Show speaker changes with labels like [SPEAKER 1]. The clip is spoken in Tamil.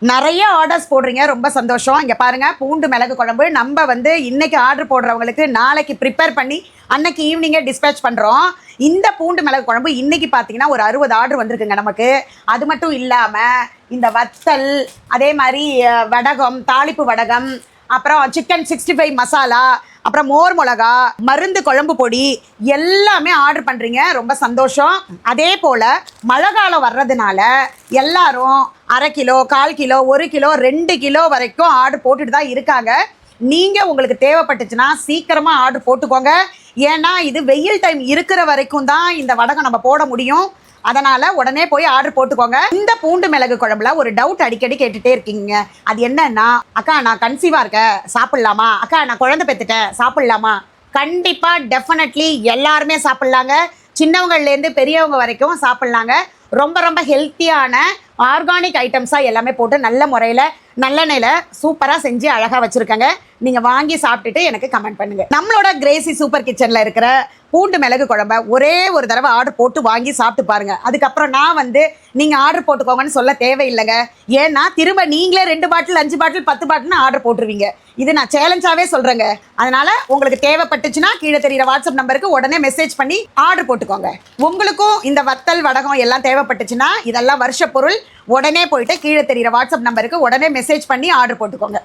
[SPEAKER 1] நிறைய ஆர்டர்ஸ் போடுறீங்க, ரொம்ப சந்தோஷம். இங்கே பாருங்கள், பூண்டு மிளகு குழம்பு நம்ம வந்து இன்றைக்கி ஆர்டர் போடுறவங்களுக்கு நாளைக்கு ப்ரிப்பேர் பண்ணி அன்னைக்கு ஈவினிங்கே டிஸ்பேச் பண்ணுறோம். இந்த பூண்டு மிளகு குழம்பு இன்றைக்கி பார்த்தீங்கன்னா ஒரு 60 ஆர்டர் வந்திருக்குங்க நமக்கு. அது மட்டும் இல்லாமல் இந்த வத்தல், அதே மாதிரி வடகம், தாளிப்பு வடகம், அப்புறம் சிக்கன் 65 மசாலா, அப்புறம் மோர் மிளகா, மருந்து குழம்பு பொடி எல்லாமே ஆர்டர் பண்ணுறீங்க, ரொம்ப சந்தோஷம். அதே போல் மழை காலம் வர்றதுனால எல்லாரும் 1/2 கிலோ, 1/4 கிலோ, 1 கிலோ, 2 கிலோ வரைக்கும் ஆர்டர் போட்டுட்டு தான் இருக்காங்க. நீங்கள் உங்களுக்கு தேவைப்பட்டுச்சுன்னா சீக்கிரமாக ஆர்டர் போட்டுக்கோங்க. ஏன்னா இது வெயில் டைம் இருக்கிற வரைக்கும் தான் இந்த வடகம் நம்ம போட முடியும். அதனால் உடனே போய் ஆர்டர் போட்டுக்கோங்க. இந்த பூண்டு மிளகு குழம்புல ஒரு டவுட் அடிக்கடி கேட்டுகிட்டே இருக்கீங்க. அது என்னன்னா, அக்கா நான் கன்சீவாக இருக்கேன் சாப்பிட்லாமா, அக்கா நான் குழந்தை பெற்றுட்டேன் சாப்பிட்லாமா? கண்டிப்பாக டெஃபினெட்லி எல்லாருமே சாப்பிட்லாங்க. சின்னவங்கள்லேருந்து பெரியவங்க வரைக்கும் சாப்பிட்லாங்க. ரொம்ப ரொம்ப ஹெல்த்தியான ஆர்கானிக் ஐட்டம்ஸாக எல்லாமே போட்டு நல்ல முறையில் நல்லெண்ணெயில் சூப்பராக செஞ்சு அழகாக வச்சுருக்கேங்க. நீங்கள் வாங்கி சாப்பிட்டுட்டு எனக்கு கமெண்ட் பண்ணுங்கள். நம்மளோட கிரேசி சூப்பர் கிச்சனில் இருக்கிற பூண்டு மிளகு குழம்ப ஒரே ஒரு தடவை ஆர்டர் போட்டு வாங்கி சாப்பிட்டு பாருங்கள். அதுக்கப்புறம் நான் வந்து நீங்கள் ஆர்டர் போட்டுக்கோங்கன்னு சொல்ல தேவையில்லைங்க. ஏன்னா திரும்ப நீங்களே 2 பாட்டில் 5 பாட்டில் 10 பாட்டில்னு ஆர்டர் போட்டுருவீங்க. இது நான் சேலஞ்சாகவே சொல்கிறேங்க. அதனால் உங்களுக்கு தேவைப்பட்டுச்சுன்னா கீழே தெரிகிற வாட்ஸ்அப் நம்பருக்கு உடனே மெசேஜ் பண்ணி ஆர்டர் போட்டுக்கோங்க. உங்களுக்கும் இந்த வத்தல் வடகம் எல்லாம் தேவைப்பட்டுச்சுன்னா இதெல்லாம் வருஷ பொருள். உடனே போயிட்டு கீழே தெரிகிற வாட்ஸ்அப் நம்பருக்கு உடனே மெசேஜ் பண்ணி ஆர்டர் போட்டுக்கோங்க.